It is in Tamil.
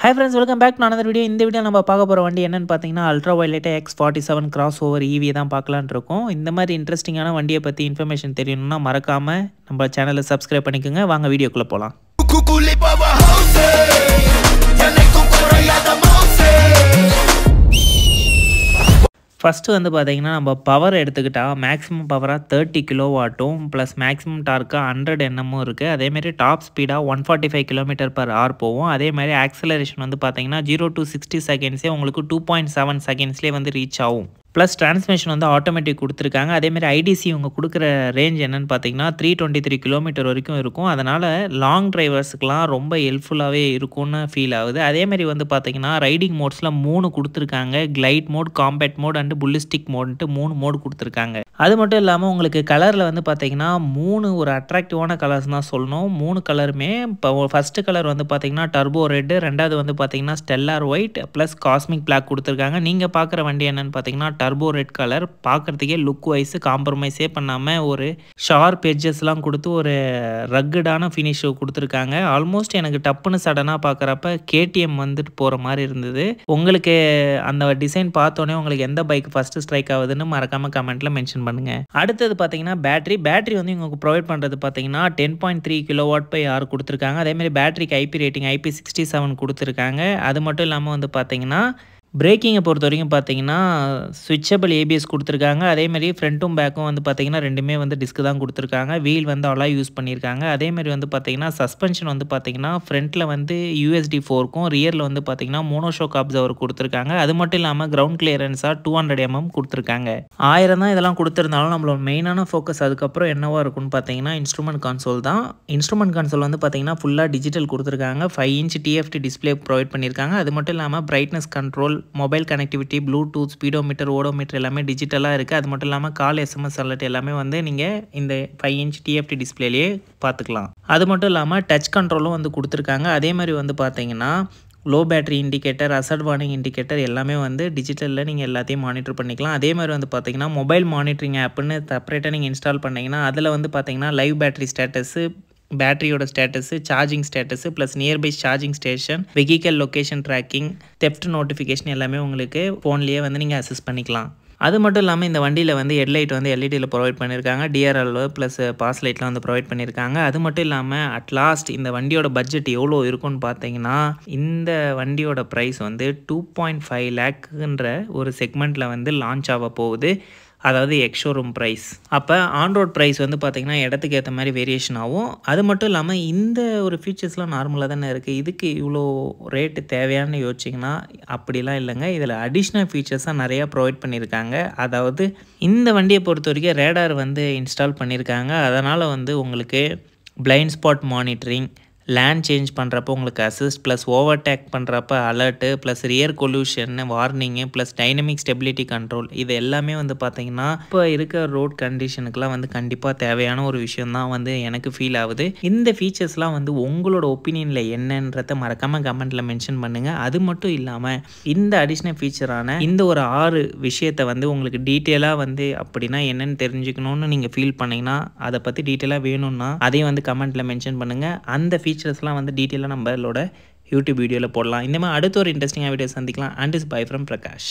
Hi friends, welcome back to another video. இந்த வீடியோ நம்ம பார்க்க போற வண்டி என்னன்னு பார்த்தீங்கன்னா ultra violet X47 cross over EV தான் பார்க்கலாம்னு இருக்கோம். இந்த மாதிரி இன்ட்ரெஸ்டிங்கான வண்டியை பத்தி இன்ஃபர்மேஷன் தெரியணும்னா மறக்காம நம்ம சேனலை சப்ஸ்கிரைப் பண்ணிக்கோங்க. வாங்க வீடியோக்குள்ள போலாம். ஃபஸ்ட்டு வந்து பார்த்தீங்கன்னா நம்ம பவர் எடுத்துக்கிட்டால் மேக்ஸிமம் பவராக 30 கிலோவாட்டும் ப்ளஸ் மேக்ஸிமம் டார்க்காக 100 Nm இருக்குது. அதேமாரி டாப் ஸ்பீடாக 145 km/h போகும். அதேமாதிரி ஆக்சலரேஷன் வந்து பார்த்தீங்கன்னா 0 to 60 செகண்ட்ஸே உங்களுக்கு 2.7 செகண்ட்ஸ்லேயே வந்து ரீச் ஆகும். ப்ளஸ் டிரான்ஸ்மிஷன் வந்து ஆட்டோமேட்டிக் கொடுத்துருக்காங்க. அதேமாதிரி ஐடிசி இவங்க கொடுக்குற ரேஞ்ச் என்னென்னு பார்த்தீங்கன்னா 323 km வரைக்கும் இருக்கும். அதனால் லாங் டிரைவர்ஸுக்கெலாம் ரொம்ப ஹெல்ப்ஃபுல்லாகவே இருக்கும்னு ஃபீல் ஆகுது. அதேமாதிரி வந்து பார்த்தீங்கன்னா ரைடிங் மோட்ஸில் 3 கொடுத்துருக்காங்க. Glide mode, compact mode and ballistic மோட்ன்ட்டு 3 மோட் கொடுத்துருக்காங்க. அது மட்டும் இல்லாமல் உங்களுக்கு கலரில் வந்து பார்த்தீங்கன்னா 3 ஒரு அட்ராக்டிவான கலர்ஸ் தான் சொல்லணும். 3 கலருமே இப்போ ஃபஸ்ட்டு கலர் வந்து பார்த்தீங்கன்னா டர்போ ரெட்டு, ரெண்டாவது வந்து பார்த்தீங்கன்னா stellar white plus cosmic black கொடுத்துருக்காங்க. நீங்கள் பார்க்குற வண்டி என்னென்னு பார்த்தீங்கன்னா டர்போ ரெட் கலர். பார்க்குறதுக்கே லுக் வைஸ் காம்ப்ரமைஸே பண்ணாமல் ஒரு ஷார்ப் எட்ஜஸ்லாம் கொடுத்து ஒரு ரக்கடான ஃபினிஷ் கொடுத்துருக்காங்க. ஆல்மோஸ்ட் எனக்கு டப்புன்னு சடனாக பார்க்குறப்ப கேடிஎம் வந்துட்டு போகிற மாதிரி இருந்தது. உங்களுக்கு அந்த டிசைன் பார்த்தோன்னே உங்களுக்கு எந்த பைக் ஃபஸ்ட்டு ஸ்ட்ரைக் ஆகுதுன்னு மறக்காமல் கமெண்ட்டில் மென்ஷன் பண்ணுங்க. அடுத்தது பார்த்தீங்கன்னா பேட்டரி வந்து இவங்க ப்ரொவைட் பண்ணுறது பார்த்தீங்கன்னா 10.3 kWh கொடுத்துருக்காங்க. அதேமாதிரி பேட்டரிக்கு ஐபி ரேட்டிங் IP67 கொடுத்துருக்காங்க. அது மட்டும் இல்லாமல் வந்து பார்த்தீங்கன்னா பிரேக்கிங்கை பொறுத்த வரைக்கும் பார்த்தீங்கன்னா ஸ்விட்சபிள் ஏபிஎஸ் கொடுத்துருக்காங்க. அதேமாதிரி ஃப்ரண்ட்டும் பேக்கும் வந்து பார்த்தீங்கன்னா ரெண்டுமே வந்து டிஸ்க் தான் கொடுத்துருக்காங்க. வீல் வந்து அலாய் யூஸ் பண்ணியிருக்காங்க. அதேமாதிரி வந்து பார்த்தீங்கன்னா சஸ்பென்ஷன் வந்து பார்த்தீங்கன்னா ஃப்ரண்ட்டில் வந்து USD4க்கும் ரியரில் வந்து பார்த்தீங்கன்னா மோனோஷோக் அப்சர்வர் கொடுத்துருக்காங்க. அது மட்டும் இல்லாமல் கிரவுண்ட் கிளியரன்ஸாக 200 mm கொடுத்துருக்காங்க. 1000 தான் இதெல்லாம் கொடுத்துருந்தாலும் நம்மளோட மெயினான ஃபோக்கஸ் அதுக்கப்புறம் என்னவா இருக்குன்னு பார்த்தீங்கன்னா இன்ஸ்ட்ருமெண்ட் கன்சோல் தான். இன்ஸ்ட்ருமெண்ட் கன்சோல் வந்து பார்த்தீங்கன்னா ஃபுல்லாக டிஜிட்டல் கொடுத்துருக்காங்க. 5 inch TFT டிஸ்பிளே ப்ரொவைட் பண்ணியிருக்காங்க. அது மட்டும் இல்லாமல் brightness control, mobile connectivity, Bluetooth, speedometer, odometer எல்லாமே டிஜிட்டலாக இருக்குது. அது மட்டும் இல்லாமல் கால், SMS அலர்ட் எல்லாமே வந்து நீங்கள் இந்த 5 inch TFT டிஸ்பிளேலேயே பார்த்துக்கலாம். அது மட்டும் இல்லாமல் டச் கண்ட்ரோலும் வந்து கொடுத்துருக்காங்க. அதே மாதிரி வந்து பார்த்தீங்கன்னா low battery indicator, asset warning indicator எல்லாமே வந்து டிஜிட்டலில் நீங்கள் எல்லாத்தையும் மானிட்டர் பண்ணிக்கலாம். அதே மாதிரி வந்து பார்த்தீங்கன்னா மொபைல் மானிட்டரிங் ஆப்னு செப்பரேட்டாக நீங்கள் இன்ஸ்டால் பண்ணிங்கன்னா அதில் வந்து பார்த்தீங்கன்னா லைவ் பேட்டரி ஸ்டேட்டஸு, பேட்டரியோட status, charging status plus nearby charging station, vehicle location tracking, theft notification எல்லாமே உங்களுக்கு ஃபோன்லேயே வந்து நீங்கள் அக்சஸ் பண்ணிக்கலாம். அது மட்டும் இல்லாமல் இந்த வண்டியில் வந்து ஹெட்லைட் வந்து எல்இடியில் ப்ரொவைட் பண்ணியிருக்காங்க. டிஆர்எல் ப்ளஸ் பாஸ் லைட்லாம் வந்து ப்ரொவைட் பண்ணியிருக்காங்க. அது மட்டும் இல்லாமல் அட்லாஸ்ட் இந்த வண்டியோட பட்ஜெட் எவ்வளோ இருக்குன்னு பார்த்தீங்கன்னா இந்த வண்டியோட ப்ரைஸ் வந்து 2.5 lakhன்ற ஒரு செக்மெண்ட்டில் வந்து லான்ச் ஆக போகுது. அதாவது எக்ஷோரூம் ப்ரைஸ். அப்போ ஆன்ரோட் ப்ரைஸ் வந்து பார்த்திங்கன்னா இடத்துக்கு ஏற்ற மாதிரி வேரியேஷன் ஆகும். அது மட்டும் இல்லாமல் இந்த ஒரு ஃபீச்சர்ஸ்லாம் நார்மலாக தானே இருக்குது, இதுக்கு இவ்வளோ ரேட்டு தேவையானு யோசிச்சிங்கன்னா அப்படிலாம் இல்லைங்க. இதில் அடிஷ்னல் ஃபீச்சர்ஸாக நிறையா ப்ரொவைட் பண்ணியிருக்காங்க. அதாவது இந்த வண்டியை பொறுத்த வரைக்கும் ரேடார் வந்து இன்ஸ்டால் பண்ணியிருக்காங்க. அதனால் வந்து உங்களுக்கு blind spot monitoring, land change பண்ணுறப்போ உங்களுக்கு அசிஸ்ட் ப்ளஸ் ஓவர்டேக் பண்ணுறப்ப alert plus rear coalition warning plus dynamic stability control, இது எல்லாமே வந்து பார்த்திங்கன்னா இப்போ இருக்க ரோட் கண்டிஷனுக்குலாம் வந்து கண்டிப்பாக தேவையான ஒரு விஷயந்தான் வந்து எனக்கு ஃபீல் ஆகுது. இந்த ஃபீச்சர்ஸ்லாம் வந்து உங்களோட ஒப்பீனியனில் என்னன்றதை மறக்காமல் கமெண்ட்டில் மென்ஷன் பண்ணுங்கள். அது மட்டும் இல்லாமல் இந்த அடிஷ்னல் ஃபீச்சரான இந்த ஒரு 6 விஷயத்தை வந்து உங்களுக்கு டீட்டெயிலாக வந்து அப்படின்னா என்னென்னு தெரிஞ்சுக்கணுன்னு நீங்கள் ஃபீல் பண்ணிங்கன்னா அதை பற்றி டீட்டெயிலாக வேணும்னா அதையும் வந்து கமெண்ட்டில் மென்ஷன் பண்ணுங்கள். அந்த ஃபீச்சர்ஸ்லாம் வந்து டீட்டெயிலாக நம்மளோட யூடியூப் வீடியோவில் போடலாம். இந்த மாதிரி அடுத்த ஒரு இன்ட்ரெஸ்டிங்காக வீடியோ சந்திக்கலாம். And is by from Prakash.